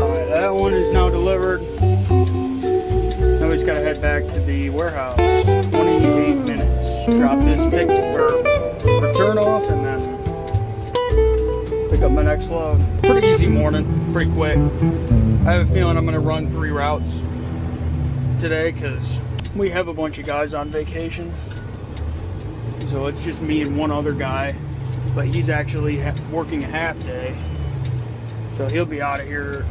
Alright, that one is now delivered. Now we just gotta head back to the warehouse. 28 minutes. Drop this return off and then pick up my next load. Pretty easy morning, pretty quick. I have a feeling I'm gonna run 3 routes today because we have a bunch of guys on vacation. So it's just me and one other guy, but he's actually working a half day. So he'll be out of here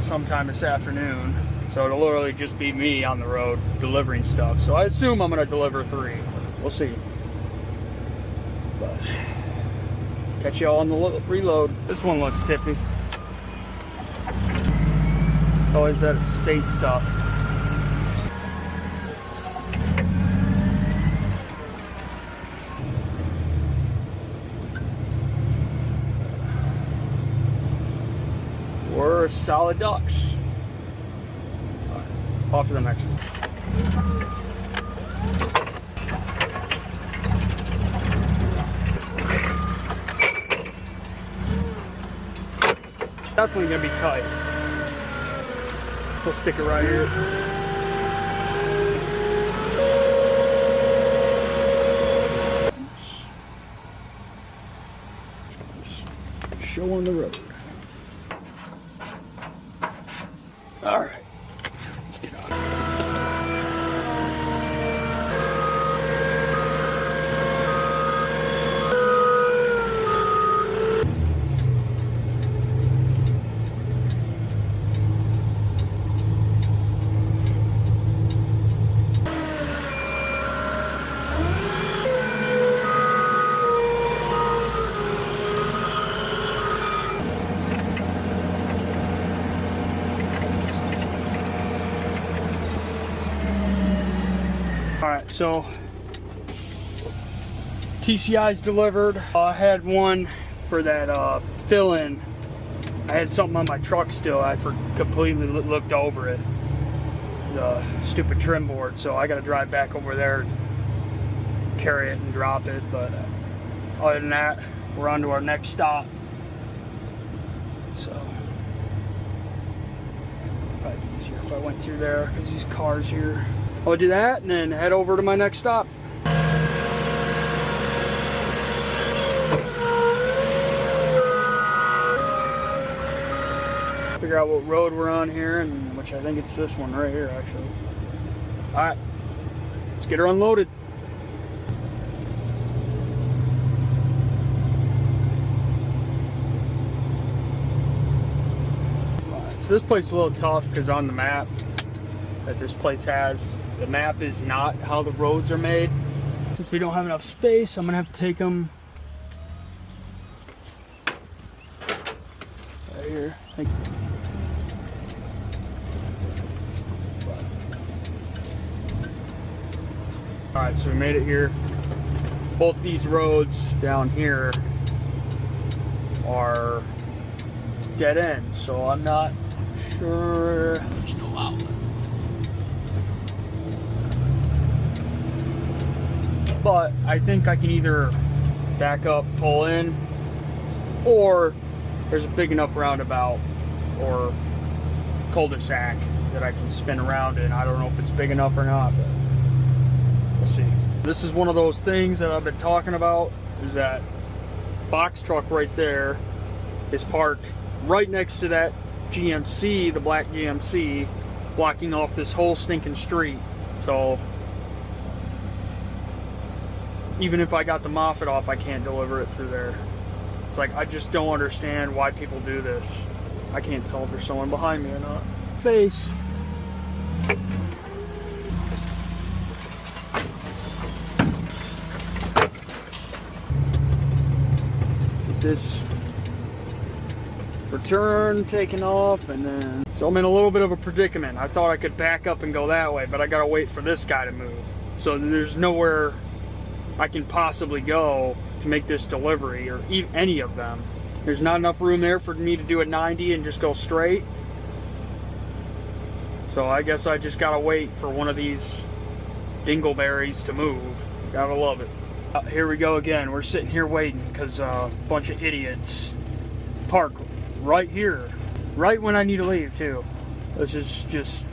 sometime this afternoon. So it'll literally just be me on the road delivering stuff. So I assume I'm gonna deliver 3. We'll see. But catch y'all on the reload. This one looks tippy. It's always that state stuff. We're solid ducks. All right, off to the next one. Definitely gonna be tight. We'll stick it right here. Show on the road. All right, let's get on. Alright, so TCI's delivered. I had one for that fill-in. I had something on my truck still. I completely looked over it. The stupid trim board. So I got to drive back over there, carry it and drop it. But other than that, we're on to our next stop. So probably easier if I went through there because these cars here. I'll do that and then head over to my next stop. Figure out what road we're on here, and which I think it's this one right here actually. Alright, let's get her unloaded. Alright, so this place is a little tough because on the map that this place has, the map is not how the roads are made. Since we don't have enough space, I'm gonna have to take them right here. All right, so we made it here. Both these roads down here are dead ends, so I'm not sure. There's no outlet. But I think I can either back up, pull in, or there's a big enough roundabout or cul-de-sac that I can spin around in. I don't know if it's big enough or not, but we'll see. This is one of those things that I've been talking about, is that box truck right there is parked right next to that GMC, the black GMC, blocking off this whole stinking street. So even if I got the Moffett off, I can't deliver it through there. It's like, I just don't understand why people do this. I can't tell if there's someone behind me or not. Face. Get this return taken off, and then so I'm in a little bit of a predicament. I thought I could back up and go that way, but I gotta wait for this guy to move. So there's nowhere I can possibly go to make this delivery, or any of them. There's not enough room there for me to do a 90 and just go straight. So I guess I just gotta wait for one of these dingleberries to move. Gotta love it. Here we go again. We're sitting here waiting because a bunch of idiots park right here, right when I need to leave too. This is just,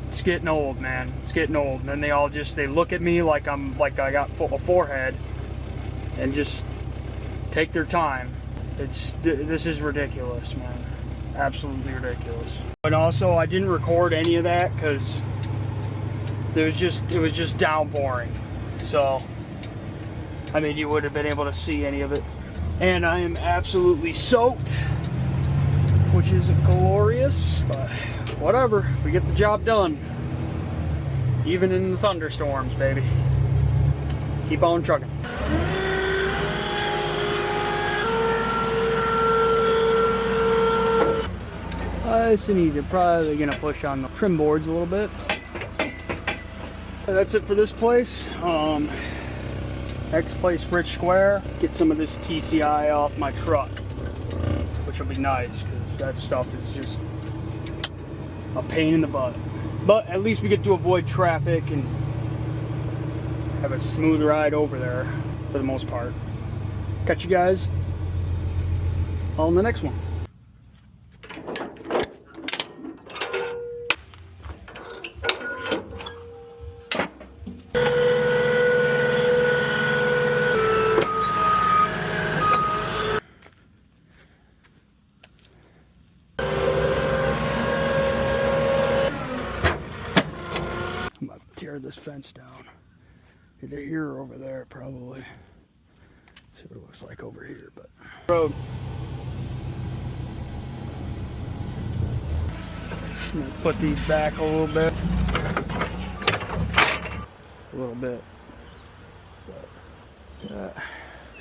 it's getting old, man. It's getting old. And then they look at me like I got a forehead and just take their time. This is ridiculous, man. Absolutely ridiculous. But also, I didn't record any of that because it was just downpouring. So, I mean, you would have been able to see any of it. And I am absolutely soaked, which is glorious. But whatever, we get the job done. Even in the thunderstorms, baby. Keep on trucking. Nice and easy. Probably gonna push on the trim boards a little bit. That's it for this place. Next place, Rich Square. Get some of this TCI off my truck, which will be nice because that stuff is just a pain in the butt. But at least we get to avoid traffic and have a smooth ride over there for the most part. Catch you guys on the next one. I'm about to tear this fence down. Either here or over there, probably. See what it looks like over here, but road. I'm gonna put these back a little bit. But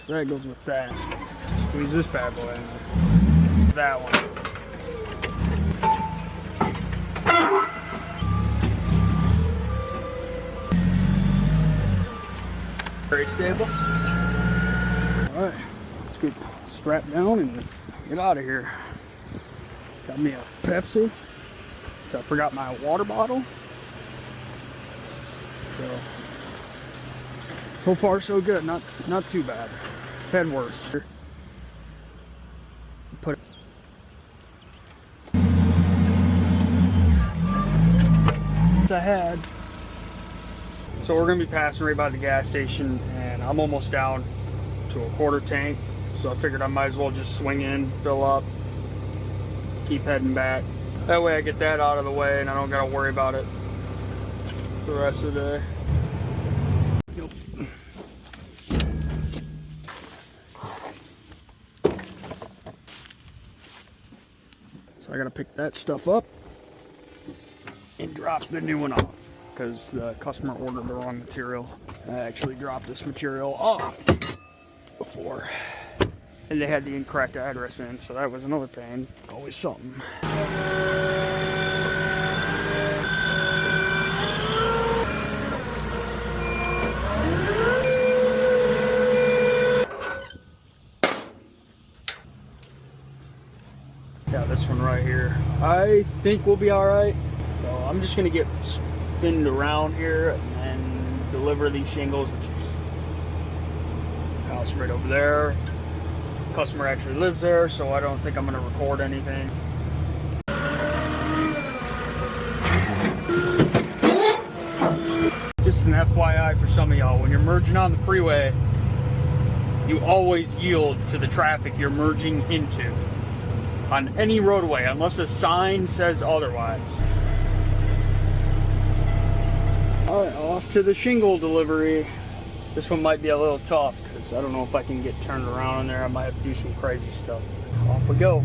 so that goes with that. Squeeze this bad boy in. That one. Very stable. Alright, let's get strapped down and get out of here. Got me a Pepsi. So I forgot my water bottle. So far so good, not too bad. Had worse. Put I had. So we're gonna be passing right by the gas station, and I'm almost down to a quarter tank. So I figured I might as well just swing in, fill up, keep heading back. That way I get that out of the way and I don't gotta worry about it the rest of the day. Yep. So I gotta pick that stuff up and drop the new one off because the customer ordered the wrong material. I actually dropped this material off before and they had the incorrect address in, so that was another pain. Always something. Yeah, this one right here, I think we'll be all right. So I'm just gonna get spinned around here and then deliver these shingles, which is house right over there. Customer actually lives there, so I don't think I'm gonna record anything. Just an FYI for some of y'all, when you're merging on the freeway, you always yield to the traffic you're merging into on any roadway, unless a sign says otherwise. Alright, off to the shingle delivery. This one might be a little tough because I don't know if I can get turned around in there. I might have to do some crazy stuff. Off we go.